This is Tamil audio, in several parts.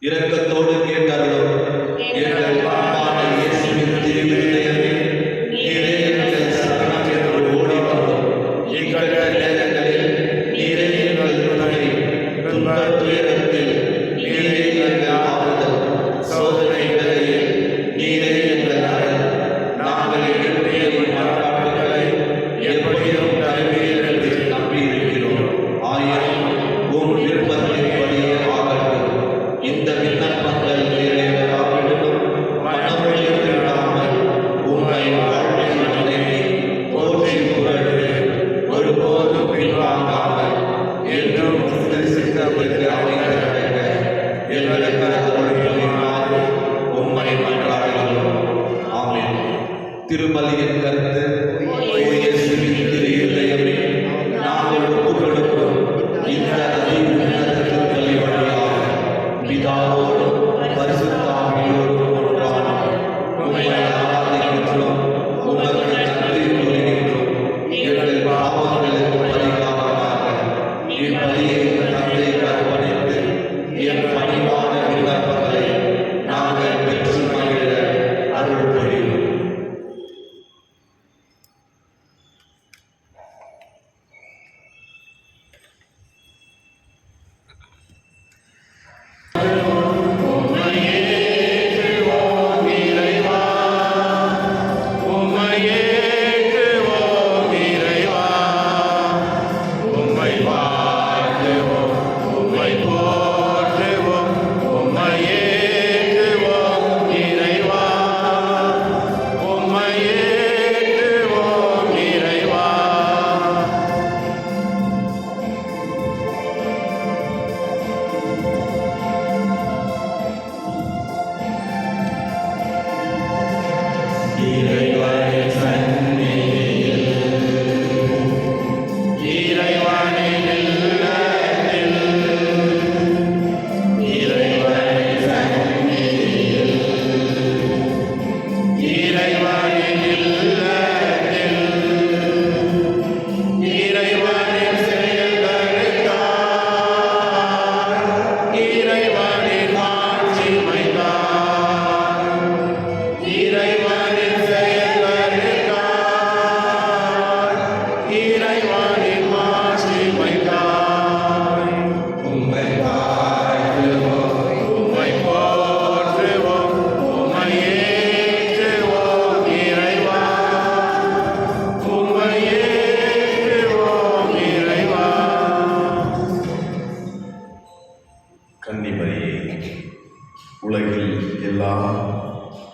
இரக்கத்தோடு கேட்டார்கள். எங்கள் அன்பான இயேசுவின் திருவிருந்தையமே, நீரே எங்கள் சரணம் என்று ஓடி வந்தோம். இக்கட்ட நேரங்களில் நீரே எங்கள் துணை, துன்பத் துயரத்தில் நீரே எங்கள் ஆறுதல், சோதனை வேளையில் நீரே எங்கள் அரண். நாங்கள் எழுப்பிய மன்றாட்டுகளை எப்படியும் தருவீர் என்று நம்பியிருக்கிறோம். ஆயிரம் உம் விருப்பத்தின்படியே ஆகட்டும். இந்த விண்ணப்பங்கள் நிறைவேறாவிடனும் மனமொழியாமல்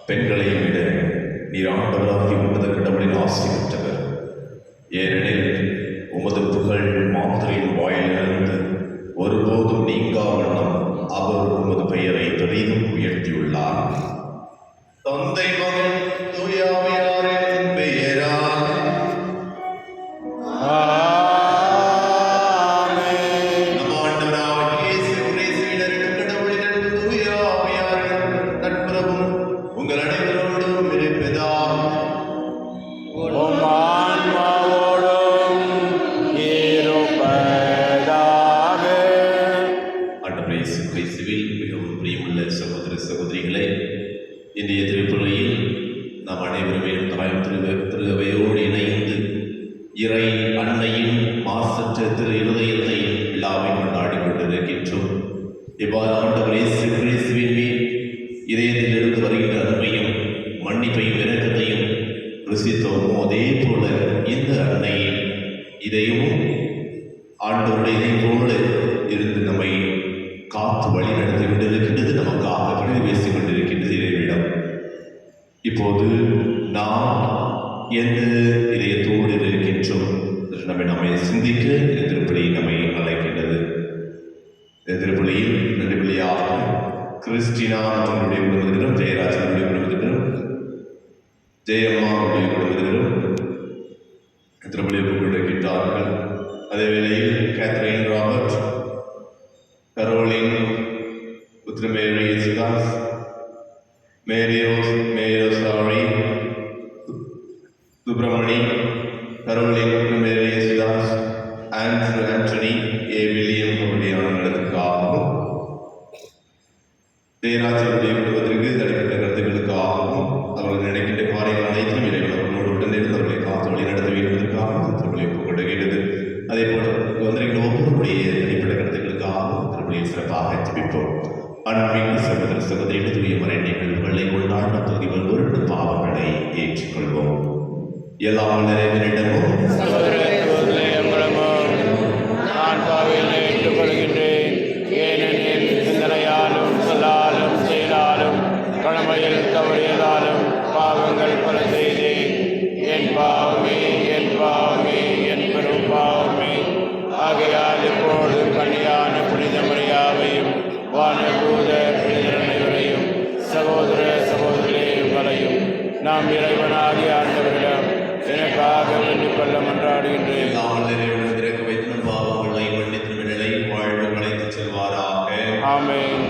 பெண்களை விட நீர் ஆண்டவராகிய உமது கடவுளின் ஆசை பெற்றவர். ஏனெனில் உமது புகழ் மாந்தரின் வாயிலிருந்து ஒருபோதும் நீங்கா வண்ணம் அவர் உமது பெயரை பெரிதும் உயர்த்தியுள்ளார். தந்தை மகன் தூய ஆவியாரின் பெயரால் நம் ஆண்டவராகிய இயேசு கிறிஸ்துவின் கடவுளின் அன்பு தூய ஆவியாரின் நட்புறவும் உங்கள் அனைவரோடும் இருப்பதாக. ஆண்டவர் இயேசு கிறிஸ்துவில் மிகவும் பிரியமுள்ள சகோதர சகோதரிகளே, இன்றைய திருப்பலியில் நாம் அனைவருமே தாயம் திருவையோடு இணைந்து இறை அன்னையின் மாசற்ற திரு இருதயத்தை விழாவை கொண்டாடி கொண்டிருக்கின்றோம். இவ்வாறு ஆண்டவர் இயேசு கிறிஸ்துவின் மேல் இதயத்திலிருந்து வருகின்ற அன்பையும் மன்னிப்பையும் இரக்கத்தையும் ருசித்தோமோ, அதே போல இந்த அன்னையின் இதயமும் ஆண்டவருடைய இதயம் போல இருந்து நம்மை காத்து வழி நடத்தி கொண்டிருக்கின்றது, நமக்காக பணிவு பேசிக் கொண்டிருக்கின்றது இறைவிடம். இப்போது நாம் எந்த இதயத்தோடு இருக்கின்றோம் நம்மை சிந்திக்க இந்த திருப்பலி நம்மை அழைக்கின்றது. இந்த திருப்பலியில் நடுவழியாக கிறிஸ்டினா அவர்களுடைய குடும்பத்தினரும், ஜெயராஜனுடைய குடும்பத்தினரும், ஜெயம்மா அவருடைய குடும்பத்தினரும் திருப்பலியை கொண்டிருக்கின்றார்கள். அதே வேளையில் கேத்ரின் ராபர்ட், கரோலின் உத்ரமேரி யேசுதாஸ், மேரியோசாரி சுப்பிரமணி, கரோலின் உத்ரமேரி யேசுதாஸ், ஆண்டனி ஏ வில்லியம் அவருடைய நடத்துக்காகவும், ஜெயராஜனுடைய குடும்பத்திற்கு தனிப்பட்ட கருத்துக்களுக்காகவும், அவர்கள் நினைக்கின்ற காரியங்கள் அனைத்தும் இறைவன் அவர்களோடு உடனிருந்து அவர்களை காத்து வழி நடத்த வேண்டுவதற்காகவும் திருப்பலி ஒப்புக்கொண்டுகிறது. அதே போல வந்திருக்கிற ஒவ்வொருடைய தனிப்பட்ட கருத்துக்களுக்காகவும் திருப்பலியில் சிறப்பாக ஜெபிப்போம். அன்பின் சகோதர சகோதரிகள் தூய மறை நிகழ்வுகளை கொண்டாட தொகுதி வருவோருடைய பாவங்களை ஏற்றுக்கொள்வோம். எல்லாம் நிறைவேறிடமும் நான் பாவிகளை ஏற்றுக்கொள்கின்றேன். ஏனெனில் சிந்தனையாலும் சொல்லாலும் செயலாலும் கடமையில் தவறியதாலும் பாவங்கள் பல செய்தேன். என் பாவமே, என் பாவமே, என் பெரும் பாவமே. ஆகையால் இப்போது கன்னியான புனித மரியாவையும் வானதூத புனிதர் அனைவரையும் சகோதர சகோதரிகளையும் நாம் இறைவனாகிய ஆண்டவரிடம் எனக்காக வேண்டிக் கொள்ள மன்றாடுகின்றேன். பாவங்களை மன்னித்து நிலை வாழ்வு அழைத்து செல்வாராக. ஆமென்.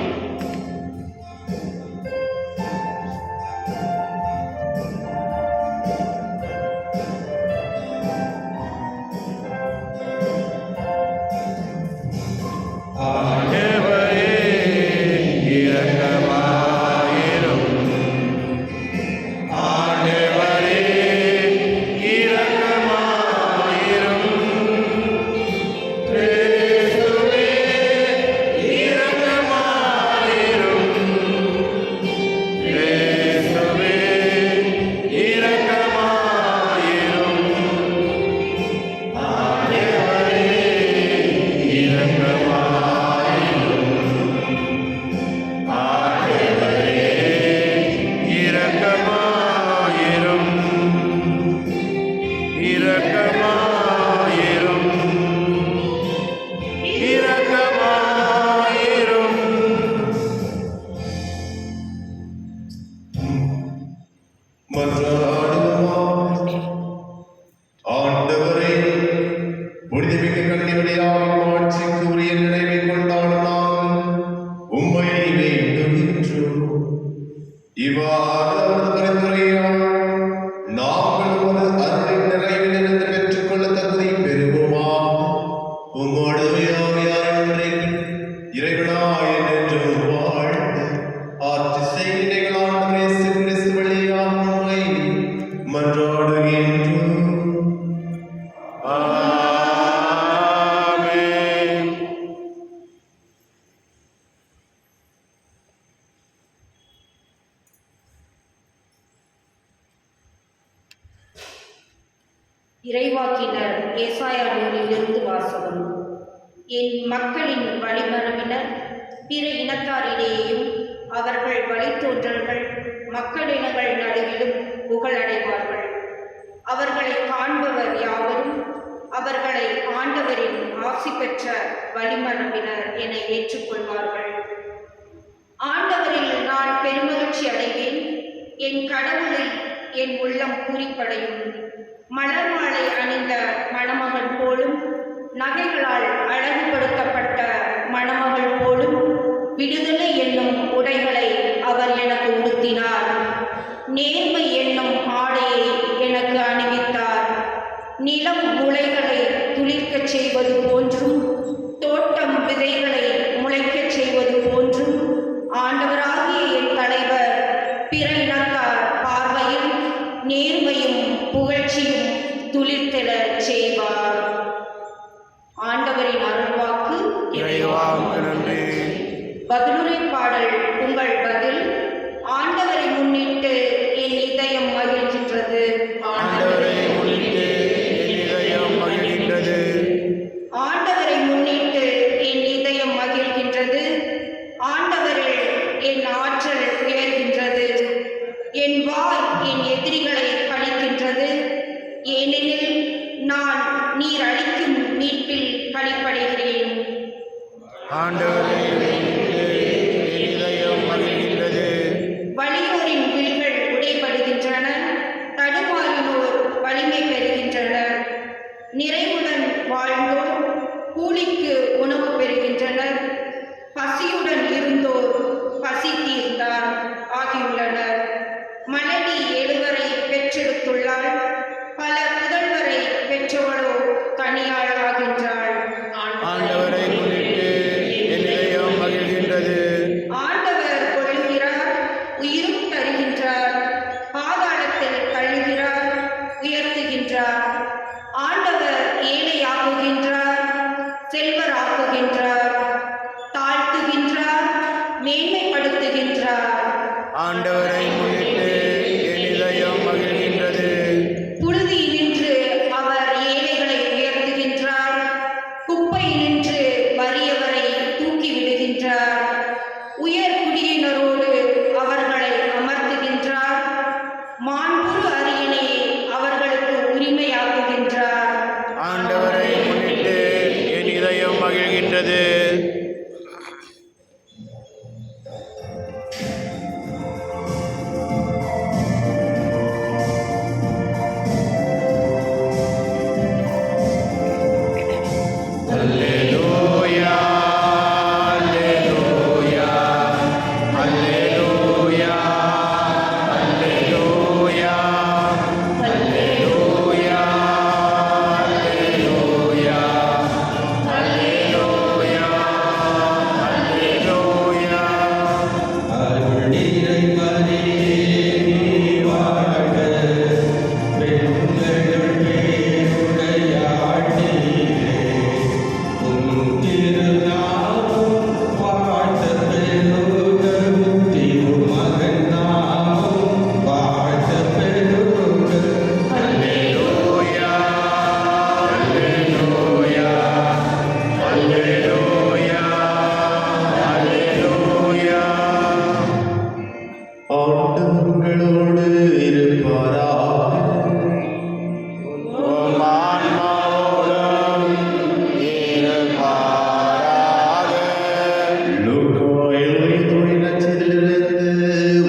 ஆண்டவரே, புனிதமிக்க கன்னிமரியாவின் ஆட்சிக்கு உரிய நினைவை கொண்டாடும் நாங்கள் உம்மை வேண்டுகின்றோம். இவ்வாறு அவரது பரிந்துரையால் நாங்கள் உமது அருளின் நிறைவிலிருந்து பெற்றுக்கொள்ள தகுதி பெறுவோமாக. உம்மோடு ஆவியாரின் இறைவனாய் என்றும் வாழ்ந்து ஆட்சி செய்கிறீர்கள். ஆண்டவரே இயேசு கிறிஸ்து வழியாக உம்மை மன்றாடுகின்றோம். ஆமென். இறைவாக்கினர் ஏசாயா நூலிலிருந்து வாசகம். என் மக்களின் வழிமரபினர் பிற இனத்தாரிலேயும் அவர்கள் வழித்தோன்றல்கள் மக்களினங்கள் நடுவிலும் புகழடைவார்கள். அவர்களை காண்பவர் யாவரும் அவர்களை ஆண்டவரின் ஆசி பெற்ற வழிமரபினர் என ஏற்றுக்கொள்வார்கள். ஆண்டவரில் நான் பெருமகிழ்ச்சி அடைவேன், என் கடவுளில் என் உள்ளம் பூரிப்படையும். மலர் மாலை அணிந்த மணமகன் போலும் நகைகளால் அழகுபடுத்தப்பட்ட மணமகள் போலும் விடுதலை என்னும் உடைகளை அவர் எனக்கு உடுத்தினார். நேர்மை என்னும் ஆடையை எனக்கு அணிவித்தார். நிலம் முளைகளை துளிர்க்கச் செய்வது போன்றும் தோட்டம் விதைகளை முளைக்கச் செய்வது போன்றும் ஆண்டவராகிய என் தலைவர் பிற இனத்தார் பார்வையில் நேர்மையும் புகழ்ச்சியும் துளிர்த்தெழச் செய்வார். ஆண்டவரின் அருள்வாக்கு. இறைவாவுக்கு நன்றி. பதிலுரை பாடல். உங்கள் பதில். ஆண்டவரை முன்னிட்டு என் இதயம் மகிழ்கின்றது. ஆண்டவரை முன்னிட்டு என் இதயம் மகிழ்கின்றது. ஆண்டவரை முன்னிட்டு என் இதயம் மகிழ்கின்றது. ஆண்டவரில் என் ஆற்றல் உயர்கின்றது. என் வாய் என் எதிரிகளை பழிக்கின்றது. ஏனெனில் நான் நீர் அளிக்கும் மீட்பில் களிப்படைகிறேன். ஆண்டவரை முன்னிட்டு என் இதயம் மகிழ்கின்றது. வலியோரின் வில்கள் உடைபடுகின்றன, தடுமாறினோர் வலிமை பெறுகின்றனர். நிறைவுடன் வாழ்ந்தோர் கூலிக்கு உணவு பெறுகின்றனர். பசியுடன் இருந்தோர் பசி தீர்ந்தார் ஆகியுள்ளனர். மனைவி எழுவரை பெற்றெடுத்துள்ளாள், பல புதல்வரை பெற்றவளோ தனியாள் ஆகின்றாள். ஆண்டவரை முன்னிட்டு என் இதயம் மகிழ்கின்றது. ஆண்டவர் கொள்கிறார், உயிரும் தருகின்றார். பாதாளத்தில் தள்ளுகிறார், உயர்த்துகின்றார். ஆண்டவர் ஏழையாக்குகின்றார், செல்வராக்குகின்றார். தாழ்த்துகின்றார், மேன்மைப்படுத்துகின்றார். ஆண்டவரை முன்னிட்டு என் இதயம் மகிழ்கின்றது. புழுதியினின்று அவர் ஏழைகளை உயர்த்துகின்றார், குப்பையினின்று வறியவரை தூக்கி விடுகின்றார். உயர் குடியினரோடு அவர்களை அமர்த்துகின்றார். மாண்புறு அரியணை அவர்களுக்கு உரிமையாக்குகின்றார். ஆண்டவரை முன்னிட்டு என் இதயம் மகிழ்கின்றது. அல்லேலூயா, அல்லேலூயா, அல்லேலூயா, அல்லேலூயா, அல்லேலூயா, அல்லேலூயா, அல்லேலூயா, அல்லேலூயா. Alleluia, alleluia, alleluia, alleluia. ஆண்டவர்களோடு இருப்பாராக. உம் ஆன்மாவோடும் இருப்பாராக. லூக்கா எழுதிய நற்செய்தியிலிருந்து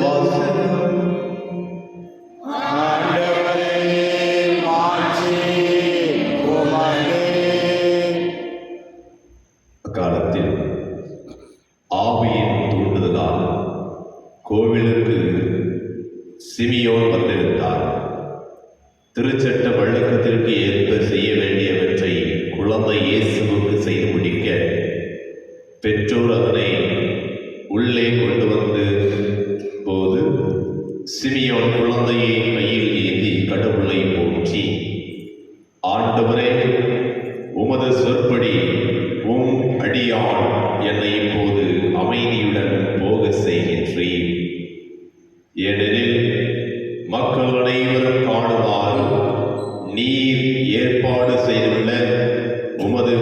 வாசகம். ஆண்டவரே, மாட்சி உமக்கே. அக்காலத்தில் ஆவியின் தூண்டுதலால் கோவிலுக்கு சிமியோன் வந்திருந்தார். திருச்சட்ட வழக்கத்திற்கு ஏற்ப செய்ய வேண்டியவற்றை குழந்தை இயேசுவுக்கு செய்து முடிக்க பெற்றோர் அதனை உள்ளே கொண்டு வந்து போது சிமியோன் குழந்தையை கையில் ஏந்தி கடவுளை போற்றி, ஆண்டவரே, உமது சொற்படி உம் அடியான் என்னை இப்போது அமைதியுடன் போக செய்கின்றேன். ஏனெனில் மக்கள் அனைவரும் காணுமாறு நீர் ஏற்பாடு செய்துள்ள உமது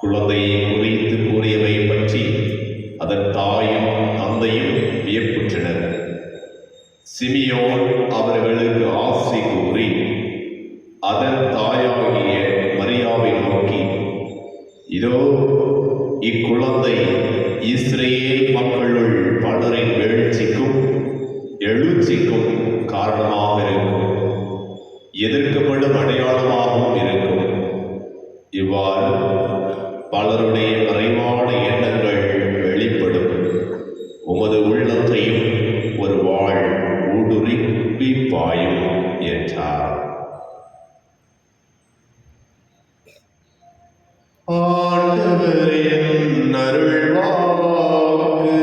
குழந்தையை குறித்து கூறியவை பற்றி அதன் தாயும் தந்தையும் வியப்புற்றனர். சிமியோன் அவர்களுக்கு ஆசி கூறி அதன் தாயாகிய மரியாவை நோக்கி, இதோ இக்குழந்தை இஸ்ரேல் மக்களுள் பலரின் வீழ்ச்சிக்கும் எழுச்சிக்கும் காரணமாக இருக்கும், எதிர்க்கப்படும் அடையாளமாகவும் இருக்கும். இவ்வாறு பலருடைய மறைவான எண்ணங்கள் வெளிப்படும். உமது உள்ளத்தையும் ஒரு வாழ் ஊடுருவி பாயும் என்றார். ஆண்டவரின் அருள்வாக்கு.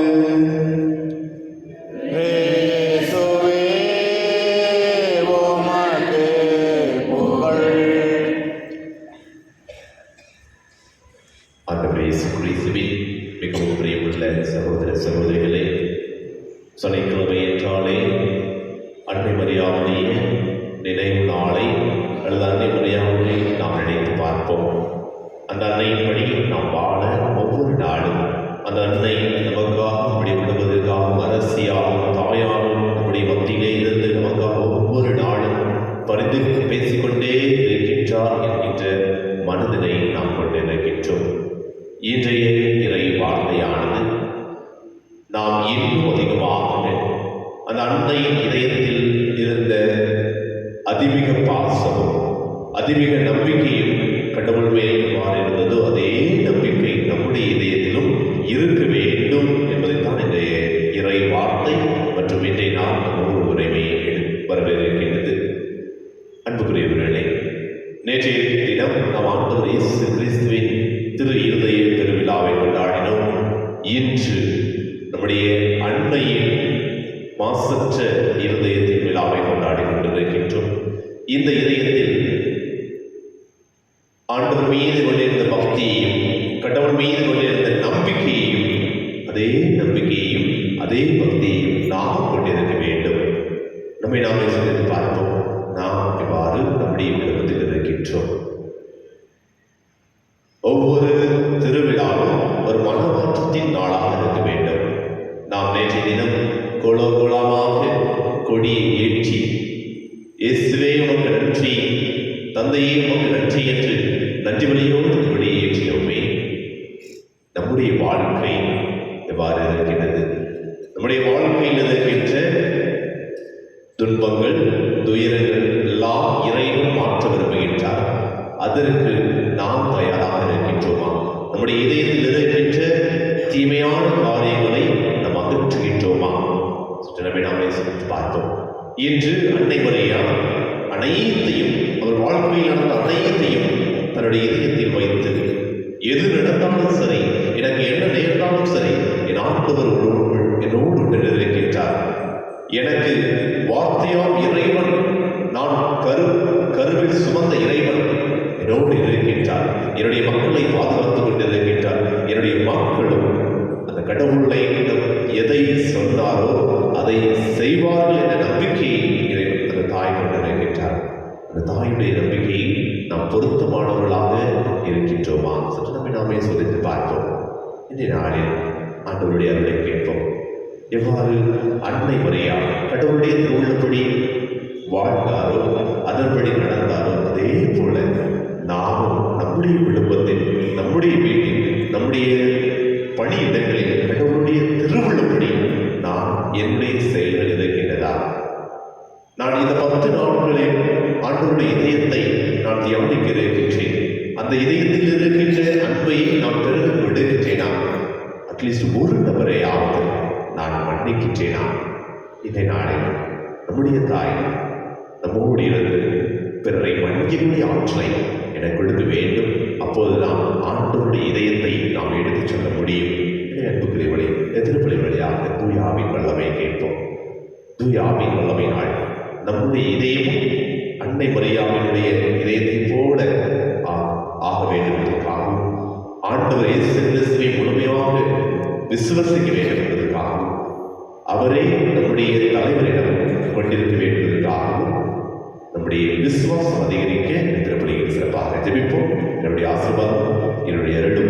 இயேசுவே உமக்கு புகழ். ஆண்டவர் இயேசு கிறிஸ்துவின் மிகவும் பிரியமுள்ள சகோதர சகோதரிகளே, சனிக்கிழமை என்றாலே அன்னை மரியாவுடைய நினைவு நாளை அல்லது அன்னை மரியாதை நாம் நினைத்து பார்ப்போம். அந்த அன்னையின்படி நாம் வாழ ஒவ்வொரு நாளும் அந்த அன்னை நமக்காக நம்முடைய குடும்பத்திற்காகவும் அரசியாகவும் தாயாகவும் நம்முடைய மத்தியிலே இருந்து நமக்காக ஒவ்வொரு நாளும் பரிந்து பேசிக்கொண்டே இருக்கின்றார் என்கின்ற மனதினை நாம் கொண்டிருக்கின்றோம். இன்றைய இறை வார்த்தையானது நாம் இன்னும் அதிகமாக அந்த அன்னையின் இதயத்தில் இருந்த அதிமிக பாசமும் அதிமிக நம்பிக்கையும் கடவுள் மேல் எவ்வாறு இருந்ததோ அதே நம்பிக்கை நம்முடைய இதயத்திலும் இருக்க வேண்டும் என்பதைத்தான் இன்றைய இறை வார்த்தை மற்றும் இன்றைய நாம் நம்மோடு உரைமை வரவேற்கின்றது. அன்புக்குரியவர்களே, நேற்றைய தினம் நாம் ஆண்டவர் இயேசு கிறிஸ்துவின் திரு இருதய பெருவிழாவை கொண்டாடினோம். இன்று நம்முடைய அன்னையின் மாசற்ற இருதயத்தின் விழாவை கொண்டாடி கொண்டிருக்கின்றோம். இந்த இதயத்தில் ஆண்டவர் மீது கொண்டிருந்த பக்தியையும் கடவுள் மீது கொண்டிருந்த நம்பிக்கையையும் அதே பக்தியையும் நாம் கொண்டிருக்க வேண்டும். நம்மை நாமே சிந்தித்து பார்ப்போம். நாம் எவ்வாறு நம்முடைய குடும்பத்தில் இருக்கின்றோம்? ஒவ்வொரு திருவிழாவும் ஒரு மனமாற்றத்தின் நாளாக இருக்க வேண்டும். நாம் நேற்றைய தினம் கோலோகோலமாக கொடியை ஏற்றி இயேசுவே உமக்கு நன்றி, தந்தையே உமக்கு நன்றி என்று நன்றி வழியோடு கொடியை ஏற்றினோமே. நம்முடைய வாழ்க்கை எவ்வாறு இருக்கின்றது? நம்முடைய வாழ்க்கையில் இருக்கின்ற துன்பங்கள் துயரங்கள் எல்லாம் இறைவன் மாற்ற விரும்புகின்றார். அதற்கு நாம் தயாராக இருக்கின்றோமா? நம்முடைய இதயத்தில் இருக்கின்ற தீமையான காரியங்களை நாம் அகற்றுகின்றோமா? நாமே பார்த்தோம். இன்று அன்னை மரியா அனைத்தையும் அவர் வாழ்க்கையில் நடந்த அனைத்தையும் தன்னுடைய இதயத்தில் வைத்து எது நடந்தாலும் சரி, எனக்கு என்ன நேர்ந்தாலும் சரி, என் ஆண்டவர் என்னோடு உடனிருக்கின்றார். எனக்கு வார்த்தையாம் இறைவன், நான் கருவில் சுமந்த இறைவன் என்னோடு இருக்கின்றார். என்னுடைய மக்களை பாதுகாத்துக் கொண்டிருக்கின்றார். என்னுடைய மக்களும் அந்த கடவுளை எதை சொன்னாரோ அதை செய்வார்கள் என்ற நம்பிக்கையை அந்த தாய் கொண்டிருக்கின்றார். அந்த தாயுடைய நம்பிக்கையை நாம் பொருத்தமானவர்களாக இருக்கின்றோமா? சற்று நம்மை நாமே சோதித்து பார்ப்போம். இன்றைய நாளில் ஆண்டவருடைய அருளை கேட்போம். எவ்வாறு அன்னை மரியா கடவுளுடைய திருவுள்ளப்படி வாழ்ந்தாரோ அதன்படி நடந்தாரோ அதே போல நாமும் நம்முடைய குடும்பத்தில், நம்முடைய வீட்டில், நம்முடைய பணியிடங்களில் கடவுளுடைய திருவுள்ளப்படி நான் என்னுடைய செயல்கள் இருக்கின்றதா? நான் இந்த 10 நாட்களில் ஆண்டவருடைய இதயத்தை நான் தியானிக்க இருக்கின்றேன். அந்த இதயத்தில் இருக்கின்ற அன்பை நான் பெருக விடுகின்றேனா? அட்லீஸ்ட் ஒரு நபரையாவது நான் மன்னிக்கின்றேனா? இதை நாளை நம்முடைய தாய் நம்மோடு இருந்து பிறரை மன்னிக்கக்கூடிய ஆற்றலை எனக்கு கொடுக்க வேண்டும். அப்போது நாம் ஆண்டவருடைய இதயத்தை நாம் எடுத்துச் சொல்ல முடியும். அன்புக்குரியவர்களே, திருப்பலி வழியாக தூயாவின் வல்லமை கேட்போம். தூயாவின் வல்லமையினால் நம்முடைய இதயமும் அன்னை மரியாவினுடைய இதயத்தை போல ஆக வேண்டும் என்பதற்காகவும், ஆண்டவர் இயேசு கிறிஸ்துவை முழுமையாக விசுவசிக்க வேண்டும் என்பதற்காகவும், அவரே நம்முடைய தலைவரிடம் கொண்டிருக்க வேண்டும் என்பதற்காகவும் நம்முடைய விசுவாசம் அதிகரிக்க திருப்பலியில் சிறப்பாக ஜெபிப்போம். என்னுடைய ஆசீர்வாதம் என்னுடைய 2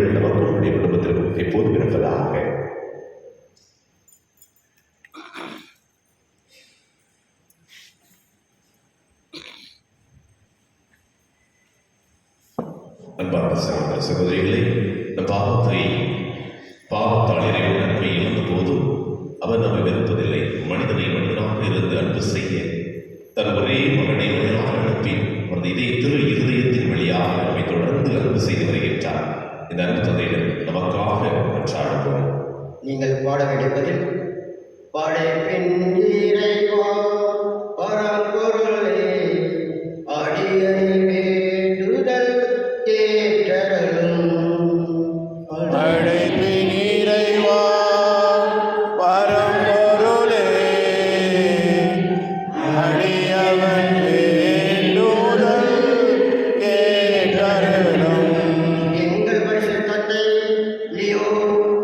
அன்பார்ந்த சகோதர சகோதரிகளே, இந்த பாவத்தால் இறைவன் நன்மை இழந்த போதும் அவர் நம்மை வெறுப்பதில்லை. மனிதனை மனிதனாக இருந்து அன்பு செய்ய தன் ஒரே மகனை மகனாக அனுப்பி அவரது இருதயத்தின் வழியாக நம்மை தொடர்ந்து அன்பு செய்து வருகின்றார். இந்த அன்பு தந்தையிடம் நமக்காக மன்றாடுவோம். நீங்கள் பாட வேண்டியதில் படைப்பின் இறைவா பரம்பொருளே அடியனை வேண்டுதல் கேட்டருளும். படைப்பின் இறைவா பரம்பொருளே அடியவன் வேண்டுதல் கேட்டருளும். எங்கள் பரிசுத்த தந்தை லியோ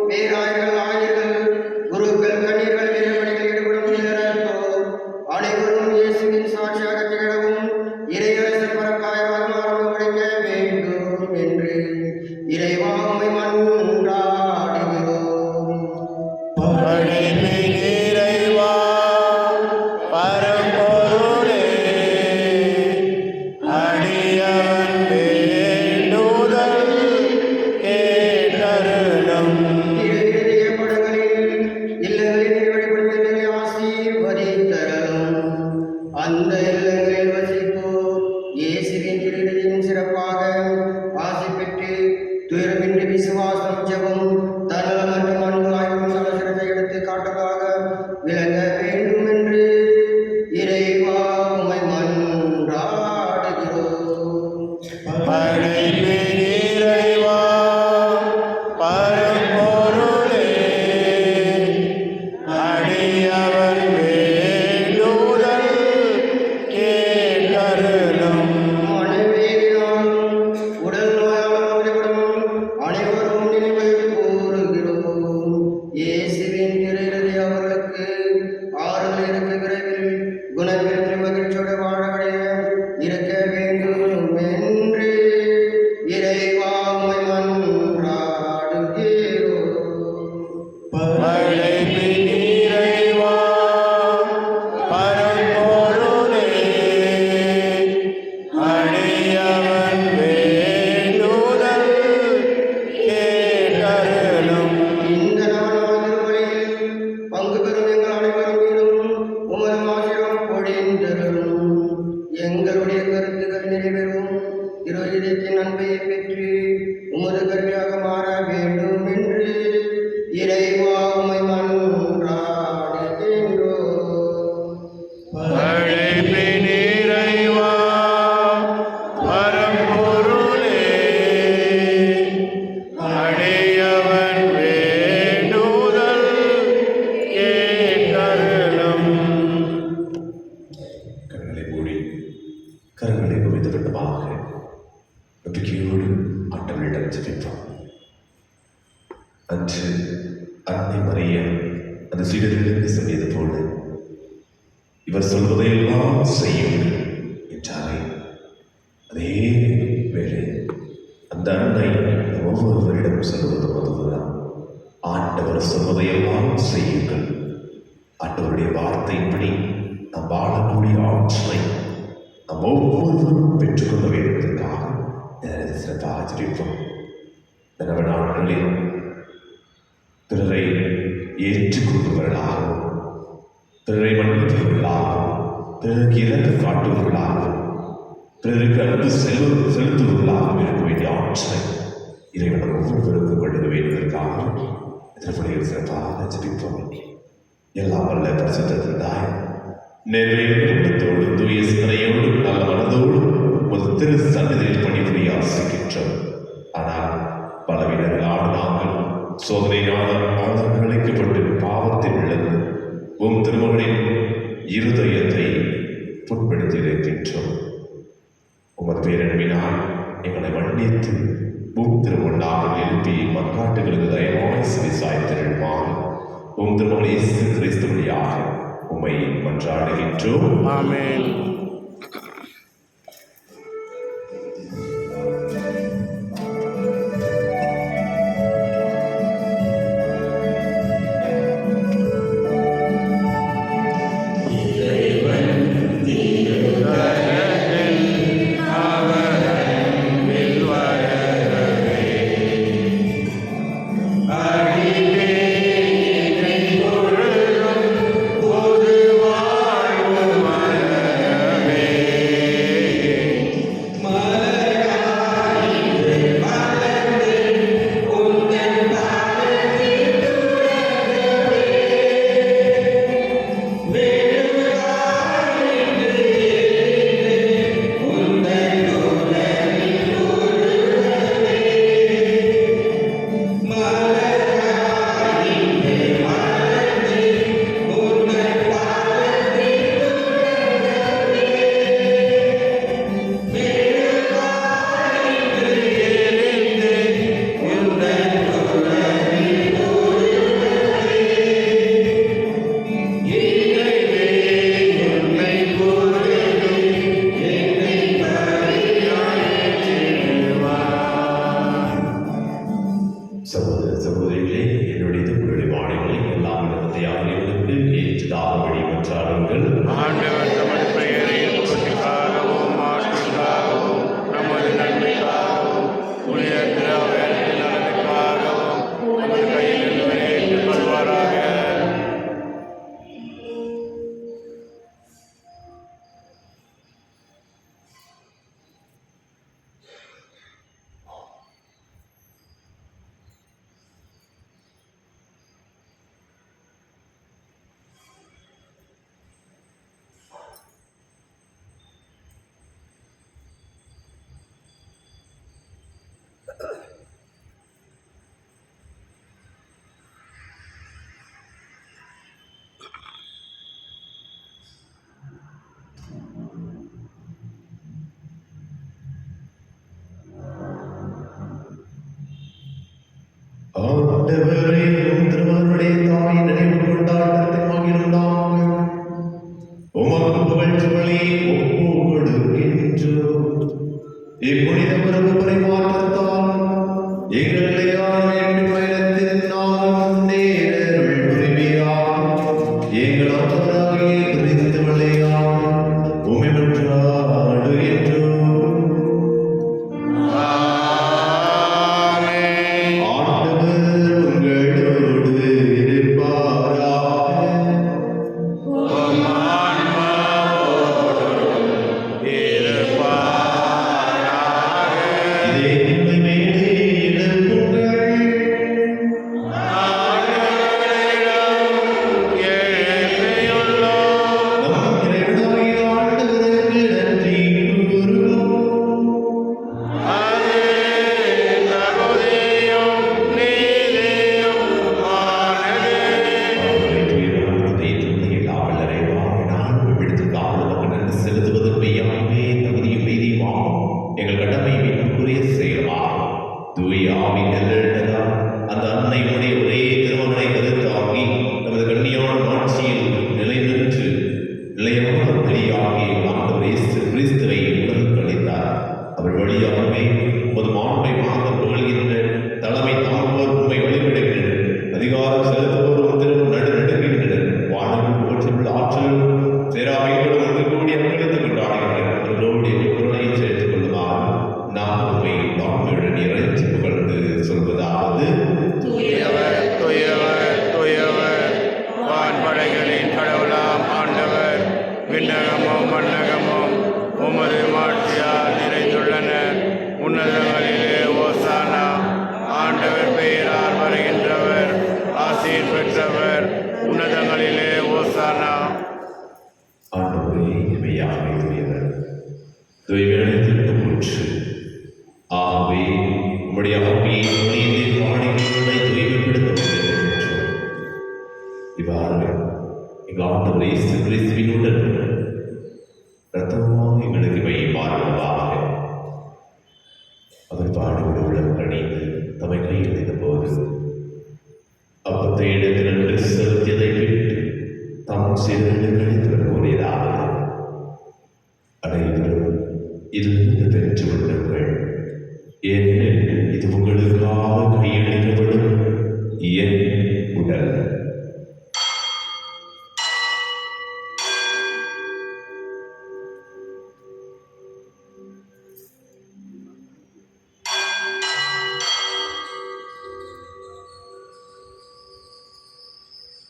பேராயர்கள் ஆயர்கள் குருக்கள் கண்ணீர்கள் வீரமணிகள் ஈடுபடும் வீரர்களோர் அனைவரும் இயேசுவின் சாட்சியாக திகழவும் இறையரசர் பரக்காயமாக மாறவும் உழைக்க வேண்டும் என்று இறைவா உம்மை மன்றாடுகிறோம். படைப்பின் இறைவா பரம்பொருளே அடியவன் வேண்டுதல் கேட்டருளும். இதய படங்களில் இல்லங்களில் வழிபடுவதை ஆசீர்வதித்தருளும். அந்த இல்லங்களில் வசிப்போர் இயேசுவின் திருவிழியின் சிறப்பாக ஆசி பெற்று துயரமின்றி விசுவாசம் ஜெபம் தன்னலம் மற்றும் அன்பு ஆய்வும் அவசரத்தை எடுத்து காட்டதாக விளங்க வேண்டும் என்று இறைவா உம்மை மன்றாடுகிறோம். படைப்பின் இறைவா பரம்பொருளே அடியவன் வேண்டுதல் கேட்டருளும். மனைவியினாலும் உடல் நோயால் அவதிப்படும் அனைவரும் நினைவு கூறுகிறோம். இயேசுவின் திருஇறுதி அவர்களுக்கு ஆறுதல் இருக்க விரைவில் குணப்பெற்று மகிழ்ச்சியோடு வாழக்கூடிய இருக்க வேண்டும் என்று இறைவா உம்மை மன்றாடுகிறோம். படைப்பின் இறைவா பரம்பொருளே அடியவன் வேண்டுதல் கேட்டருளும். இந்த நவநாள் திருப்பலியில் பங்கு பெறும் எங்கள் அனைவரும் மீதும் உமது ஆசீர்வாதம் பொழிந்தருளும். எங்களுடைய கருத்துக்கள் நிறைவேறும் இருதயத்தின் அன்பையை பெற்று உமது கருவியாக மாற வேண்டும் என்று இறைவா உம்மை மன்றாடுகின்றோம். படைப்பின் இறைவா பரம்பொருளே அடியவன் வேண்டுதல் கேட்டருளும். கண்களை மூடி கரங்களை குவிந்த விட்டமாக நம்பிக்கையோடு ஆண்டவரிடம் ஜெபிப்போம். அன்று அன்னை மரியா அந்த சீடர்களுக்கு சொல்லியது போல இவர் சொல்வதையெல்லாம் செய்யுங்கள் என்றாரே, அதே வேளை அந்த அன்னை ஒவ்வொருவரிடம் சொல்வதும் அதுதான். ஆண்டவர் சொல்வதையெல்லாம் செய்யுங்கள். ஆண்டவருடைய வார்த்தையின்படி நாம் வாழக்கூடிய ஆற்றலை நாம் ஒவ்வொருவரும் பெற்றுக்கொள்ள வேண்டுவதற்காக எனது சிறப்பாக ஜெபிப்போம். இந்த நாட்களில் பிறரை ஏற்றுக்கொள்பவர்களாகவும் பிறரை மன்னிப்பவர்களாகவும் பிறருக்கு இறக்க காட்டுபவர்களாகவும் பிறருக்கு அன்பு செலுத்துவர்களாகவும் இருக்க வேண்டிய ஆற்றலை இறைவன் ஒவ்வொருவருக்கும் கொண்டு வேண்டுவதற்காக திருப்பலியில் சிறப்பாக ஜெபிப்போம். எல்லாம் வல்ல பரிசுத்த தாய் நிறைவேறு குடும்பத்தோடு தூய சிந்தனையோடு நல்ல மனதோடு ஒரு திரு சன்னதியில் பணிபுரிய ஆசிக்கின்றோம். ஆனால் பலவீனர்களான நாங்கள் சோதனையான அழைக்கப்பட்டு பாவத்தில் விழுந்து உம் திருமகனின் இருதயத்தை புண்படுத்தி இருக்கின்றோம். உமது பேரன்பினால் எங்களை மன்னித்து உம் திருமணாக எழுப்பி மக்காட்டுகளுக்கு தயவாய் செவி சாய்த்திருமாறு உம் திருமகன் இயேசு கிறிஸ்து வழியாக உம்மை மன்றாடுகின்றோம். ஆமென். அவர் அன்பில் வர ஆண்டவரே, உம் திருமகனுடைய தாய் நினைவு கொண்டாட்டத்தை மகிழ்ந்தாங்க. உமக்கு புகழ்ச்சிகளை ஒப்பு கொடுக்கின்றோம். இப்புனித மரபு பரிமாற்றத்தால் எங்களை ஆண்மையின் பயணத்தில் நாம் முன்னேறருள் புரிவீராக. எங்கள் ஆண்டவராகிய கிறிஸ்து வழியாக உம்மை மன்றாடுகின்றோம். ஆமென். ஆண்டவர் உங்களோடு இருப்பாராக. உம் ஆன்மாவோடும் இருப்பாராக. இதே உம்மை மேலே எழுப்புங்கள். ஆண்டவரிடம் எழுப்பியுள்ளோம். நம் இறைவனாகிய ஆண்டவருக்கு நன்றி கூறுவோம். அது தகுதியும் நீதியும் ஆனது. அவரை துயரானதை துணியை காவலரை வாங்கினால் விடுத்து காவலுக்கு நன்றி செலுத்துவது மெய்யாகவே தகுதியும் நீதியுமாகும். எங்கள் கடமை மீட்புக்குரிய செயலாகும். தூய ஆவி நெல்லெழுந்ததா அந்த அன்னையுடைய ஒரே திருமகனை கருத்தாகி நமது கண்ணியான ஆட்சியில் நிலை நின்று நிலையான வெளியாகி ஆண்டவர் இயேசு கிறிஸ்துவை உலகுக்கு அளித்தார். அவர் வழியாகவே உமது மாண்பை மாதம் புகழ்கின்ற தலைமை தாங்குவோர் உண்மை வழிபடுகின்றனர். அதிகாரம் செலுத்துவோர் திரும்ப நடுநடுகின்றனர். வானவில் புகழ்ச்சியுள்ள ஆற்றல் சேராமையோடு ஒன்று கூடி அக்களித்துக் கொண்டாடுகின்றனர். அவர்களோடு எங்கள் குரலை சேர்த்துக் கொள்ளுமாறு நாம் உண்மை தாழ்மையுடன் இறைச்சி புகழ்ந்து சொல்வதாவது: தூயவர், தூயவர், தூயவர், வான்படைகளின் கடவுளாம் ஆண்டவர். விண்ணகமும் மண்ணகமும் உமது மாட்சியால் நிறைந்துள்ளன. உன்னதங்களிலே ஓசானா. ஆண்டவர் பெயரால் வருகின்றவர் ஆசீர் பெற்றவர். உன்னதங்களிலே ஓசானா. ஆண்டவரே, இமையாகவே தூயவர், தூய்மையடைந்திருக்க முற்று. ஆகவே உம்முடைய ஆவியை ஒளியின் வாணிகளை தூய்மைப்படுத்த முயற்சிக்கிறோம். இவ்வாறு எங்கள் ஆண்டவர் இயேசு கிறிஸ்துவின் உடல் இரத்தமாக எங்களுக்கு இவை மாறுவதாக. அவர் பாடுபட உள்ள கணிந்து தம்மை கையில் போது அப்பத்தை எடுத்து நன்றி செலுத்தியதை விட்டு தம் சிறுகளை கழித்து கூறியதாவது: அனைவரும் இதிலிருந்து பெற்று கொள்ளுங்கள். ஏனெனில் இது உங்களுக்காக கையளிக்கப்படும் என் உடல்.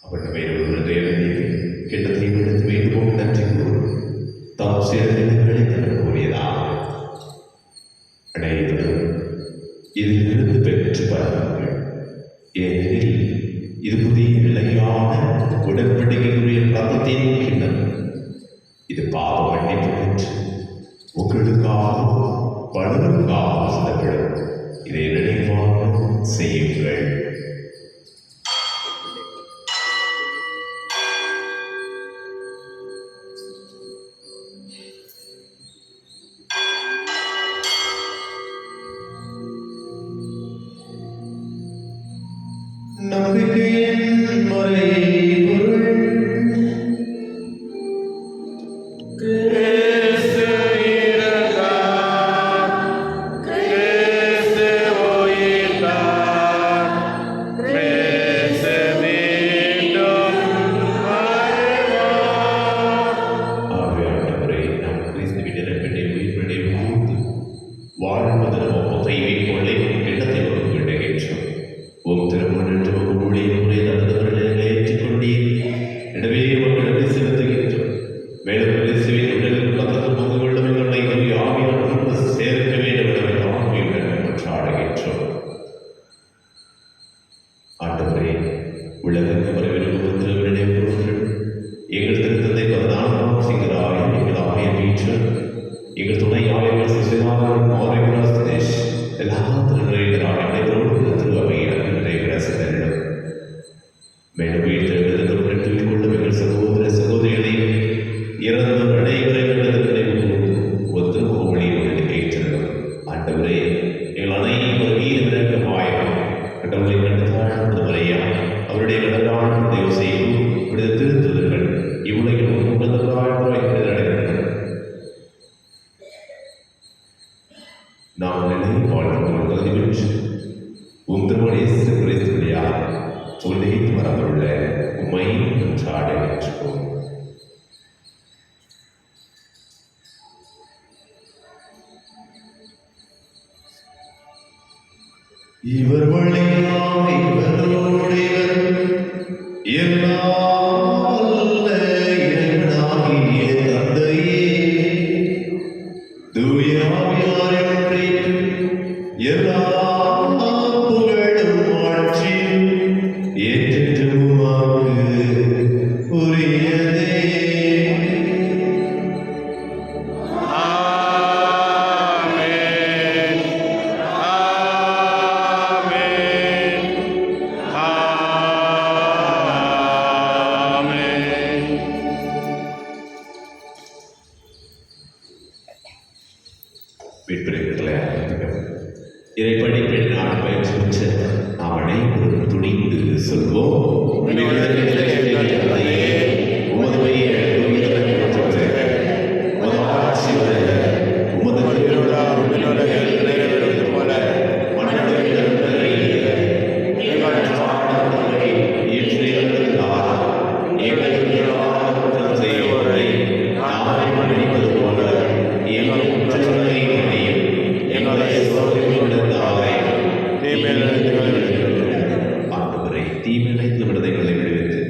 அவன் வேறொரு கிட்டத்தை எடுத்து வேண்டுமோ நன்றி கூறும் தாம் சிறுகளை கழித்து கூறியதாக: அனைவரும் இதிலிருந்து பெற்று பரவுங்கள். ஏனெனில் இது புதிய நிலையான உடன்படிக்கைக்குரிய ரத்தத்தின் கிண்ணம். இது பாவ மன்னிப்பு பெற்று உங்களுக்காக பலருக்காக சிந்தப்படும். இதை நினைவாக செய்யுங்கள். நம்பிக்கையின் முறை பொருள் கிறிஸ்து இறந்தார். கிறிஸ்து உயிர்த்தார். கிறிஸ்து மீண்டும் வருவார். ஆவியானவரே, நாம் கிறிஸ்துவின் இறப்பினை உயிர்ப்பினை உணர்ந்து வாழ்வதன் ஒப்பத்தையை கொள்ளை எண்ணத்தை விடுகின்றோம். உம் திருமணம் ஊழிய முறை நடந்தவர்களை ஏற்றுக்கொண்டீர். எனவே உங்களை செலுத்துகின்றோம். மேலும் கிறிஸ்துவின் உடலில் பக்கத்து பங்கு கொள்ளும் எங்களை ஆவியானவரோடு சேர்க்க வேண்டும் என ஆவியுடன் மன்றாடுகின்றோம். ஆண்டவரே, உலகிற்கு வரவிருக்கும் திருவிழை பொருட்கள் எங்கள் திருத்தந்தை 14ஆம் சிங்கராய் எங்கள் ஆலய வீட்டில் எங்கள் துணை ஆலயங்கள் சிசிலாளர் ஆரோக்கிய சதேஷ் எல்லா திருநிலையினராக அனைவரோடு திருவையில் நிறைவேற சிதறிடும். மேலும் வீட்டில் கொள்ளும் எங்கள் சகோதர சகோதரிகளை இறந்த அனைவரை ஒத்து ஒளியோடு ஏற்றிருக்கும். ஆண்டவரே, எங்கள் அனைவரும் வீர விளக்கமாயும் கடவுளை கண்டு இவர் வழியாக இவரோடு இவர் எல்லாம் வல்ல இறைவனாகிய தந்தையே, தூய ஆவியாரின் ஒன்றிப்பு எல்லா புகழும் ஆட்சியும் என்றென்றும் உமக்கு உரியதே. ஆமென். ஆமென். ஆமென். மீட்பிற்களை இறைப்பணிப்பில் நான் பயிற்சி பெற்ற நாம் அனைவரும் துணிந்து சொல்வோம். உமது பெயர் தூயதெனப்படுவது. உமது ஆட்சி வருக. உமது திருவிழா விண்ணுலகில் நிறைவேறுவது போல மனிதர்கள் எங்கள் பாவங்களை ஏற்றிருந்தார். எங்களுக்கு குற்றம் செய்வோரை நாளை மன்னிப்பது போல எங்கள் குற்றங்களை மன்னியும். எங்களை சோதனைப்படுத்தாதேயும். தீமையிலிருந்து எங்களை விடுவித்தருளும். ஆண்டவரே, தீமையிலிருந்து விடுதலை விடுவித்து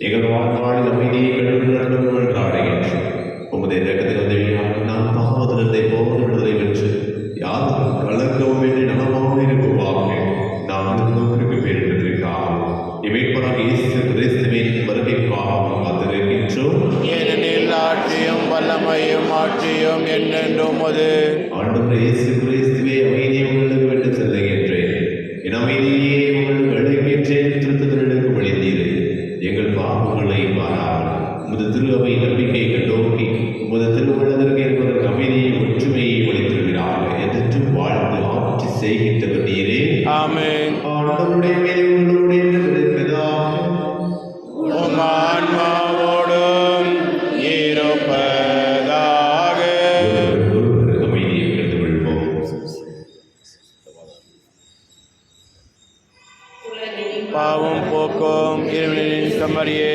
எங்கள் வாழ்நாளில் அமைதியை கண்டுபிடிக்கும் என்றாடுகின்றோம். உமது இரக்கத்தின் உதவியாக நாம் பாவத்திலிருந்தே போக விடுதலை பெற்று யாரும் கலக்கவும் என்று நலமாக இருக்குவாங்க. நாம் நோக்கிற்கு பேர் பெற்றிருக்காமல் இவைப்பராக இயேசு கிறிஸ்துவின் வருகைக்காக காத்திருக்கின்றோம். ஏனெனில் ஆட்சியும் வல்லமையும் ஆட்சியும் என்னென்றும் அது. ஆண்டவரே இயேசு கிறிஸ்துவே, அமைதியை உங்களுக்கு விட்டு செல்லுகின்றேன். என் அமைதியே உங்களுக்கு அழைக்கின்றேன். திருத்தத்திற்கு வழிந்தீரே. எங்கள் பாவங்களை மாறாமல் உமது திரு அவை நம்பிக்கையை நோக்கி உமது திருவுள்ளதற்கு இருப்பதற்கு அமைதியை ஒற்றுமையை ஒளித்திருக்கிறார்கள் என்று வாழ்ந்து ஆட்சி செய்கின்றவர் நீரே. ஆமென். ஆண்டவருடைய மீது உங்களுடைய இருப்பதாக உம் ஆன்மாவோடும் இருப்பதாக. ஒருவருக்கு அமைதியை கண்டு கொள்வோம். பாவம் போக்கும் இறைவனின் செம்மறியே,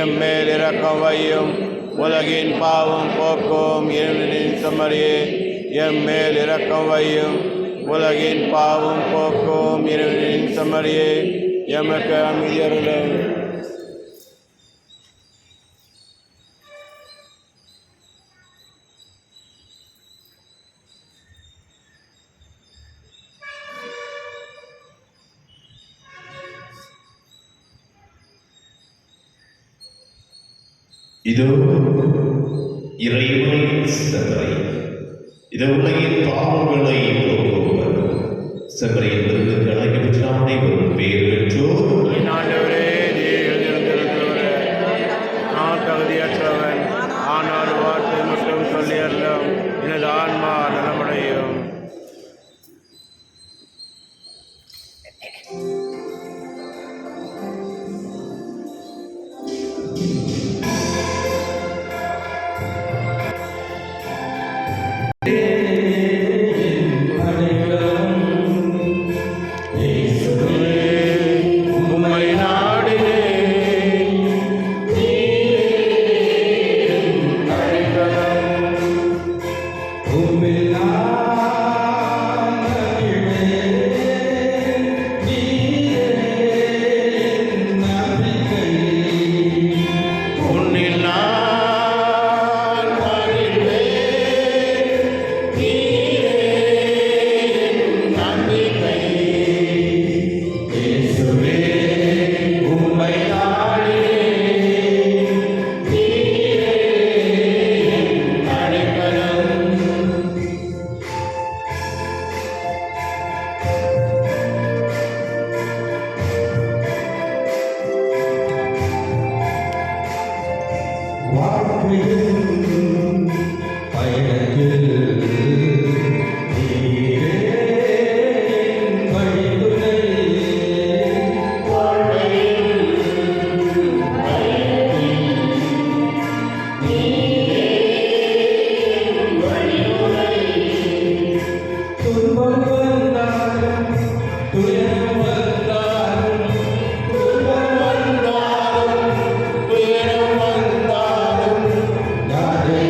எம்மேல் இரக்கம் வையும். உலகின் பாவம் போக்கும் இறைவனின் செம்மறியே, எம்மேல் இரக்கம் வையும். உலகின் பாவம் போக்கும் இறைவனின் செம்மறியே, எமக்கு அமைதி அருளும். இதோ இறைவனின் செம்மறி, இதோ உலகின் பாவங்களை போக்குவர். செம்மறியின் விருந்துக்கு அழைக்கப்பட்ட அனைவரும் பேர் பெற்றோர். என் ஆண்டவரே, நீர் எழுந்திருக்கிறவரே, நான் தகுதியற்றவன். ஆனால் வார்த்தை மட்டும் சொல்லி அருளும், எனது ஆன்மா நலமடையும். உம்மை நாடினேன், நீரே என் அடைக்கலம். உம்மில் நான் மகிழ்வேன், நீரே என் நம்பிக்கை. உன்னில் நான் மகிழ்வேன், நீரே என் நம்பிக்கை. இயேசுவே, உம்மை நாடினேன், நீரே என் அடைக்கலம். வாழ்க்கையின் பயணத்தில் நீரே என் வழித்துணை. துன்பம் வந்தாலும் துயரம் வந்தாலும் துன்பம் வந்தாலும் துயரம் வந்தாலும் யாரை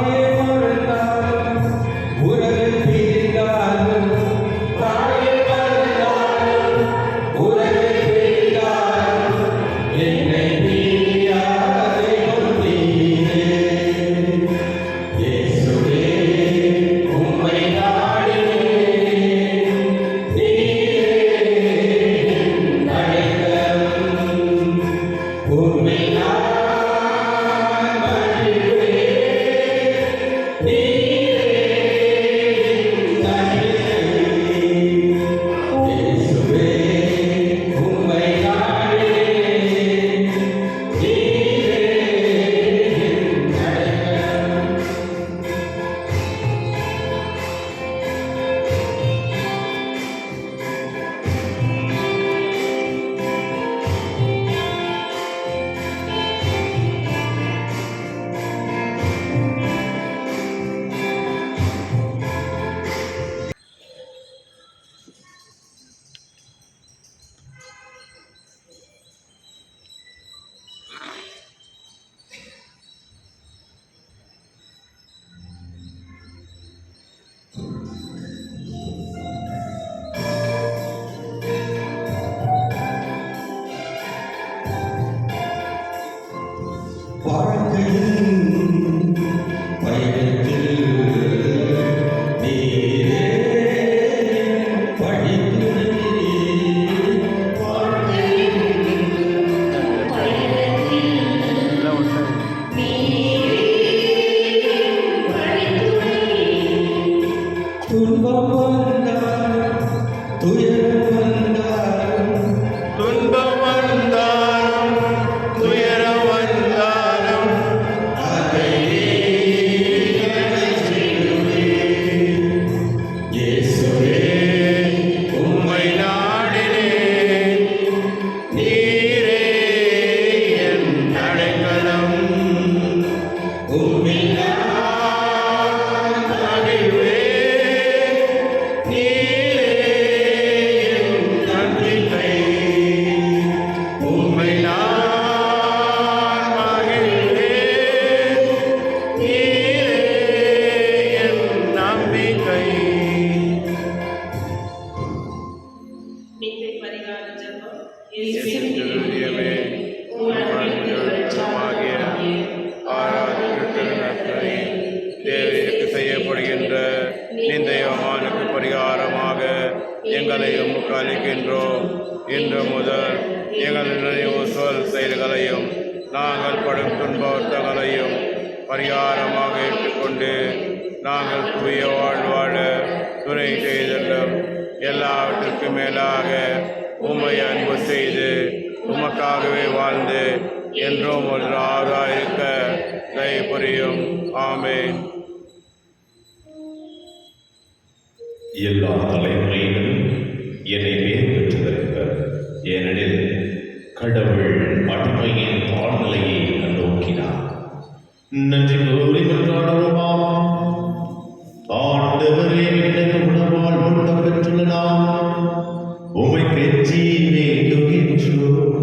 தாயே மறந்தாலும் உறவை பிரிந்தாலும் தாயே மறந்தாலும் உறவை பிரிந்தாலும் என்னை பிரியாதே நீரே இயேசுவே உம்மை நாடினேன் நீரே என் அடைக்கலம் உம்மை வாழ்க்கையின் பயணத்தில் நீரே படித்துணை துன்பம் வந்தாலும் துயரம் வந்தாலும் துன்பம் வந்தாலும் துயரம் வந்தாலும் அதை இயேசுவே உம்மை நாடினேன் நீரே என் அடைக்கலம் உம்மில் மகிழ்வே நீரே என் நம்பிக்கை உம்மை நான் மகிழ்வேன் நீரே என் நம்பிக்கை நித்திய பரிகார ஜெபம். இயேசுவின் இயேசுவின் இதயமே, உங்கள் அனைத்து வெளிச்சமாகிய ஆராதனை திருநற்கரை தேவனுக்கு செய்யப்படுகின்ற நிந்தையமானுக்கு பரிகாரமாக எங்களை உமக்கு அளிக்கின்றோம். இன்று முதல் எங்கள் நினைவு சொல் செயல்களையும் நாங்கள் படும் துன்பவர்த்தங்களையும் பரிகாரமாக ஏற்றுக்கொண்டு நாங்கள் தூய வாழ்வாழ துணை செய்துள்ளோம். எல்லாவற்றிற்கும் மேலாக உம்மை அன்பு செய்து உமக்காகவே வாழ்ந்து என்றும் ஒன்றாக இருக்க தயவு புரியும். ஆமென். எல்லா தலைமுறையிலும் என்னை பேர் பெற்று வருகிறார். ஏனெனில் கடவுள் அடிமையின் தாழ்நிலையை கண்ணோக்கினார். நன்றி கூறி மன்றாடுவோமா. ஆண்டவரே, எனக்கு உணவால் ஊட்டம் பெற்றுள்ள நாம் உம்மை கெஞ்சி வேண்டுகின்றோம்.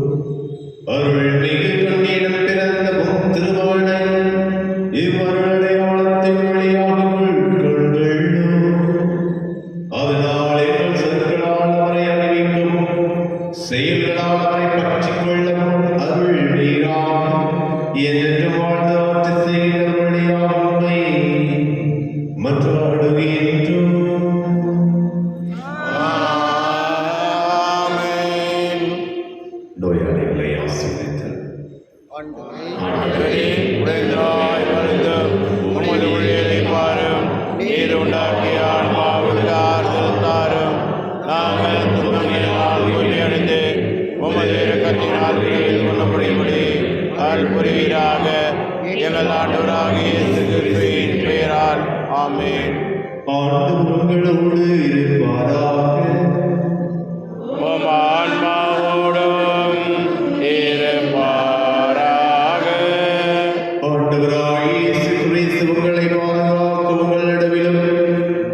அருள்மிகு கண்ணீரம் பிறந்த உம் திருவாளை இவ்வருளடையாளத்தின் வழியாக உட்கொண்டுள்ளோம். அதனால் எங்கள் சொற்களால் அவரை அறிவிக்கவும் செயல்களால் அவரை பற்றிக் கொள்ளவும் அருள் நீராகும். என்று வாழ்ந்து ஆட்சி செய்கின்ற வழியாக உம்மை மன்றாடுகின்றோம். ஆமென். நோயாளிகளை ஆசீர்வதித்தல். ஆண்டவரே, உடைந்தாய் வருந்த உமது ஊழியரை பாரும். நீர் உண்டாக்கிய ஆன்மாவுக்கு ஆறுதல் தாரும். நாங்கள் துன்பங்களினால் கொள்ளையடைந்து உமது இரக்கத்தினால் விடுதலை கொள்ளப்படும்படி அருள் புரிவீராக. எங்கள் ஆண்டவராகிய இயேசு கிறிஸ்துவின் பெயரால் ஆமென். ஆண்டவர் உங்களோடு இருப்பாராக. உம் ஆன்மாவோடும் இருப்பாராக. ஆண்டவராகிய இயேசு கிறிஸ்து உங்களை பாதுகாக்க உங்கள் நடுவிலும்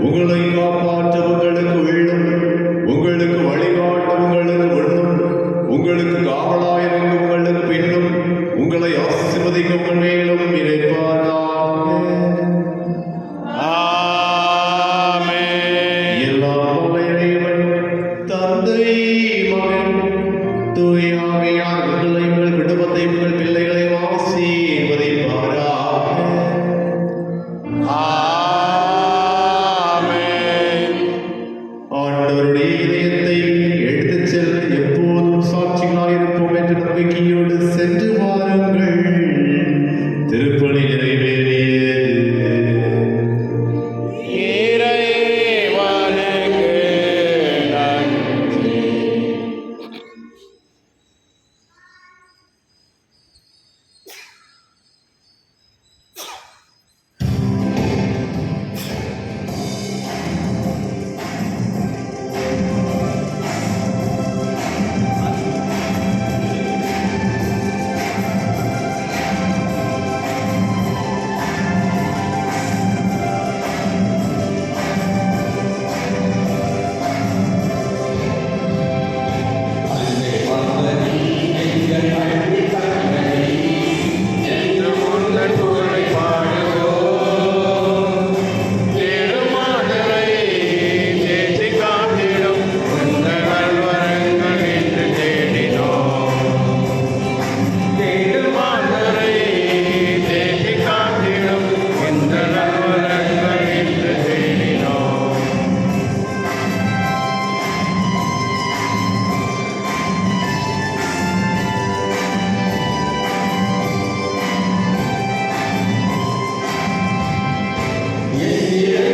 உங்களை காப்பாற்ற உங்களுக்கு உள்ளும் உங்களுக்கு வழிகாட்ட உங்களுக்கு முன்னும் உங்களுக்கு காவலாயிருக்க உங்களுக்கு பின்னும் உங்களை ஆசீர்வதிக்க உங்கள் மேலும் இருப்பாராக. இறை